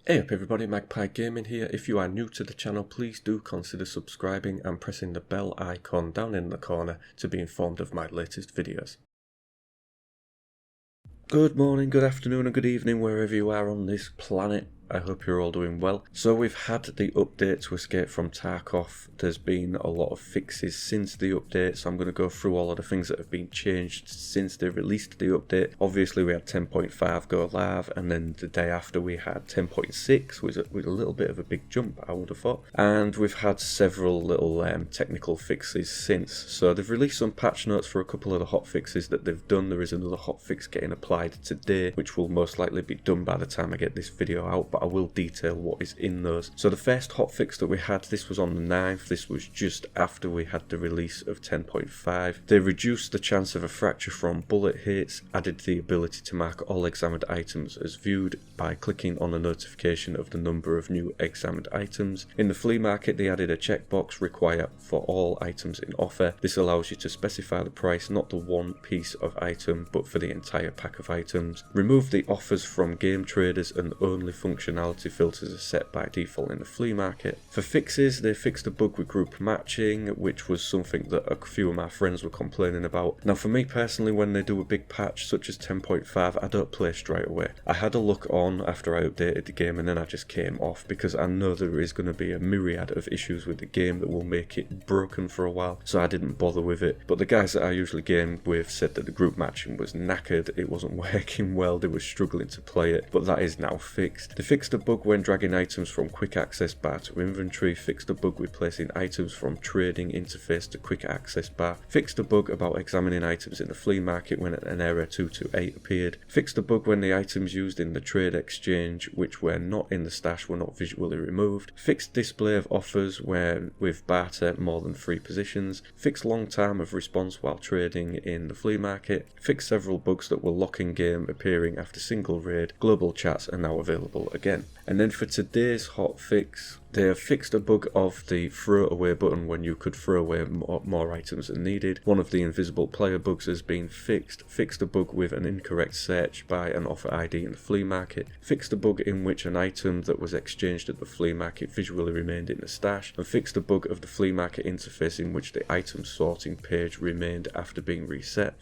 Hey up everybody, Magpie Gaming here. If you are new to the channel, please do consider subscribing and pressing the bell icon down in the corner to be informed of my latest videos. Good morning, good afternoon and good evening wherever you are on this planet. I hope you're all doing well. So we've had the update to Escape from Tarkov. There's been a lot of fixes since the update, so I'm going to go through all of the things that have been changed since they released the update. Obviously we had 10.5 go live, and then the day after we had 10.6 with a little bit of a big jump, I would have thought. And we've had several little technical fixes since. So they've released some patch notes for a couple of the hotfixes that they've done. There is another hotfix getting applied today, which will most likely be done by the time I get this video out, but I will detail what is in those. So the first hotfix that we had, this was on the 9th, this was just after we had the release of 10.5. They reduced the chance of a fracture from bullet hits, added the ability to mark all examined items as viewed by clicking on a notification of the number of new examined items. In the flea market they added a checkbox required for all items in offer. This allows you to specify the price, not the one piece of item but for the entire pack of items. Remove the offers from game traders and only functionality filters are set by default in the flea market. For fixes, they fixed a bug with group matching, which was something that a few of my friends were complaining about. Now for me personally, when they do a big patch such as 10.5, I don't play straight away. I had a look on after I updated the game and then I just came off because I know there is going to be a myriad of issues with the game that will make it broken for a while, so I didn't bother with it. But the guys that I usually game with said that the group matching was knackered, it wasn't working well, they were struggling to play it, but that is now fixed. They fixed a bug when dragging items from quick access bar to inventory, fixed a bug with placing items from trading interface to quick access bar, fixed a bug about examining items in the flea market when an error 228 appeared, fixed a bug when the items used in the trade exchange which were not in the stash were not visually removed, fixed display of offers where with barter more than 3 positions, fixed long time of response while trading in the flea market, fixed several bugs that were lock in game appearing after single raid, global chats are now available again. And then for today's hotfix, they have fixed a bug of the throw away button when you could throw away more items than needed. One of the invisible player bugs has been fixed. Fixed a bug with an incorrect search by an offer ID in the flea market. Fixed a bug in which an item that was exchanged at the flea market visually remained in the stash. And fixed a bug of the flea market interface in which the item sorting page remained after being reset.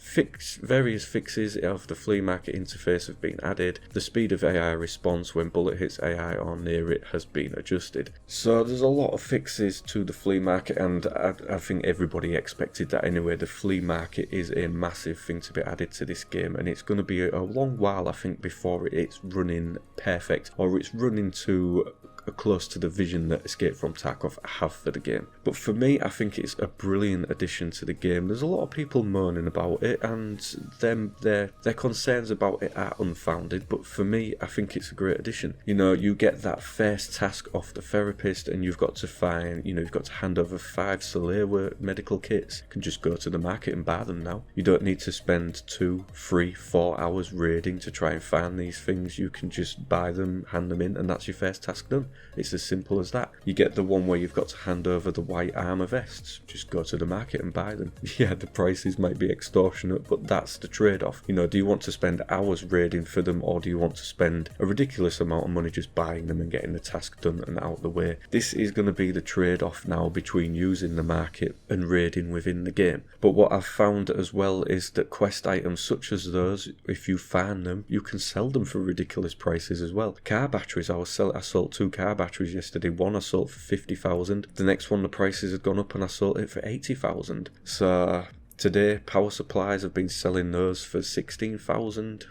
Various fixes of the flea market interface have been added. The speed of AI response when bullet hits AI or near it has been adjusted. So there's a lot of fixes to the flea market, and I think everybody expected that anyway. The flea market is a massive thing to be added to this game, and it's going to be a long while I think before it's running perfect, or it's running to close to the vision that Escape from Tarkov have for the game. But for me, I think it's a brilliant addition to the game. There's a lot of people moaning about it, and their concerns about it are unfounded, but for me, I think it's a great addition. You know, you get that first task off the therapist and you've got to find, you've got to hand over 5 Salewa medical kits. You can just go to the market and buy them now. You don't need to spend 2, 3, 4 hours raiding to try and find these things. You can just buy them, hand them in, and that's your first task done. It's as simple as that. You get the one where you've got to hand over the white armor vests. Just go to the market and buy them. Yeah, the prices might be extortionate, but that's the trade-off. Do you want to spend hours raiding for them, or do you want to spend a ridiculous amount of money just buying them and getting the task done and out of the way? This is going to be the trade-off now between using the market and raiding within the game. But what I've found as well is that quest items such as those, if you find them, you can sell them for ridiculous prices as well. Car batteries, I sold 2 car batteries yesterday. One I sold for 50,000. The next one the prices had gone up and I sold it for 80,000. So today, power supplies have been selling those for 16,000.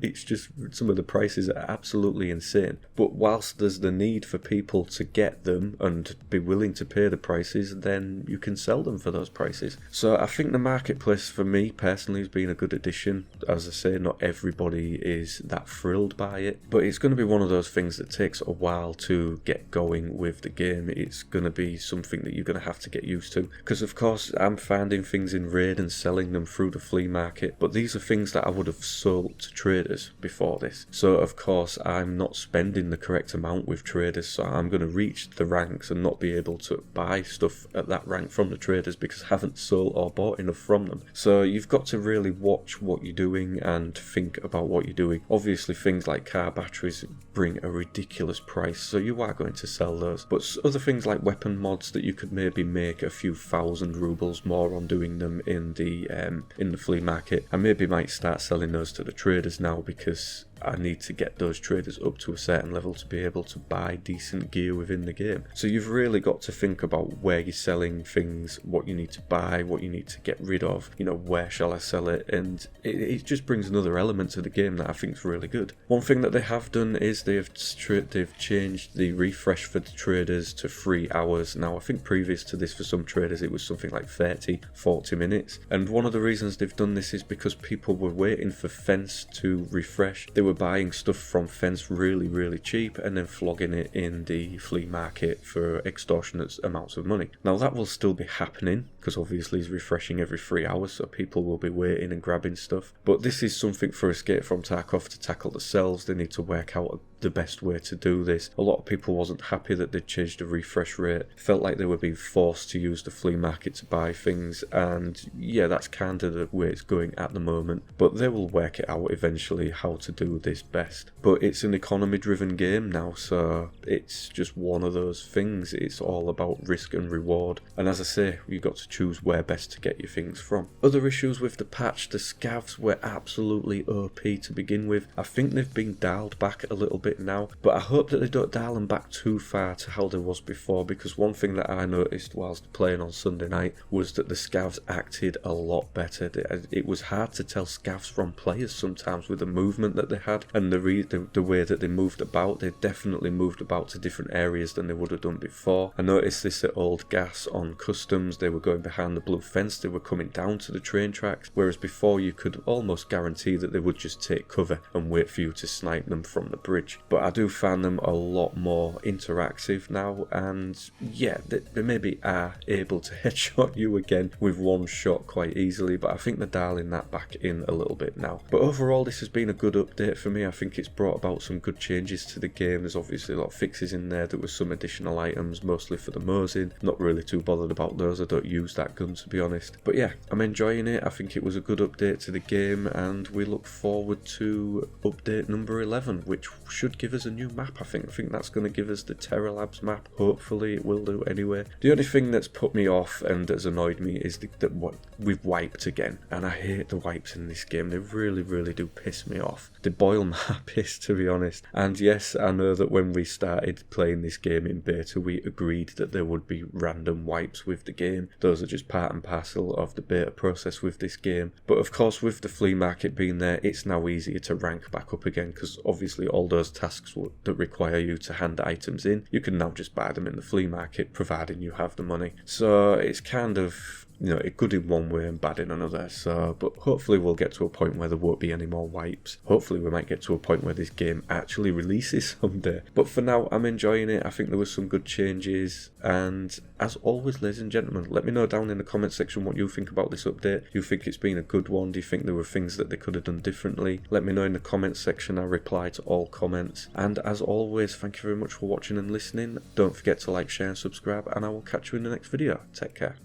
It's just, some of the prices are absolutely insane. But whilst there's the need for people to get them and be willing to pay the prices, then you can sell them for those prices. So I think the marketplace for me personally has been a good addition. As I say, not everybody is that thrilled by it, but it's going to be one of those things that takes a while to get going with the game. It's going to be something that you're going to have to get used to, because of course I'm finding things in raid trade and selling them through the flea market, but these are things that I would have sold to traders before this. So of course I'm not spending the correct amount with traders, so I'm going to reach the ranks and not be able to buy stuff at that rank from the traders because I haven't sold or bought enough from them. So you've got to really watch what you're doing and think about what you're doing. Obviously things like car batteries bring a ridiculous price, so you are going to sell those, but other things like weapon mods that you could maybe make a few thousand rubles more on doing them in the flea market, I maybe might start selling those to the traders now, because I need to get those traders up to a certain level to be able to buy decent gear within the game. So you've really got to think about where you're selling things, what you need to buy, what you need to get rid of, you know, where shall I sell it, and it just brings another element to the game that I think is really good. One thing that they have done is they've changed the refresh for the traders to 3 hours. Now I think previous to this for some traders it was something like 30-40 minutes, and one of the reasons they've done this is because people were waiting for Fence to refresh. They were buying stuff from Fence really cheap and then flogging it in the flea market for extortionate amounts of money. Now that will still be happening because obviously it's refreshing every 3 hours, so people will be waiting and grabbing stuff. But this is something for Escape from Tarkov to tackle themselves. They need to work out the best way to do this. A lot of people wasn't happy that they changed the refresh rate, felt like they were being forced to use the flea market to buy things, and yeah, that's kind of the way it's going at the moment, but they will work it out eventually how to do this best. But it's an economy driven game now, so it's just one of those things. It's all about risk and reward, and as I say, you've got to choose where best to get your things from. Other issues with the patch, the scavs were absolutely OP to begin with. I think they've been dialed back a little bit now, but I hope that they don't dial them back too far to how they was before, because one thing that I noticed whilst playing on Sunday night was that the scavs acted a lot better. It was hard to tell scavs from players sometimes with the movement that they had and the way that they moved about. They definitely moved about to different areas than they would have done before. I noticed this at Old Gas on customs. They were going behind the blue fence, they were coming down to the train tracks, whereas before you could almost guarantee that they would just take cover and wait for you to snipe them from the bridge. But I do find them a lot more interactive now, and yeah, they maybe are able to headshot you again with one shot quite easily, but I think they're dialing that back in a little bit now. But overall this has been a good update for me. I think it's brought about some good changes to the game. There's obviously a lot of fixes in there. There was some additional items, mostly for the Mosin. Not really too bothered about those, I don't use that gun to be honest. But yeah, I'm enjoying it. I think it was a good update to the game, and we look forward to update number 11, which should give us a new map. I think that's going to give us the Terror Labs map. Hopefully it will do anyway. The only thing that's put me off and has annoyed me is that what we've wiped again, and I hate the wipes in this game. They really do piss me off. They boil my piss, to be honest. And yes, I know that when we started playing this game in beta, we agreed that there would be random wipes with the game. Those are just part and parcel of the beta process with this game. But of course, with the flea market being there, it's now easier to rank back up again, because obviously all those tasks that require you to hand items in, you can now just buy them in the flea market, providing you have the money. So it's kind of, you know, good in one way and bad in another. So, but hopefully we'll get to a point where there won't be any more wipes. Hopefully we might get to a point where this game actually releases someday. But for now, I'm enjoying it. I think there was some good changes, and as always, ladies and gentlemen, let me know down in the comment section what you think about this update. Do you think it's been a good one? Do you think there were things that they could have done differently? Let me know in the comments section. I reply to all comments, and as always, thank you very much for watching and listening. Don't forget to like, share and subscribe, and I will catch you in the next video. Take care.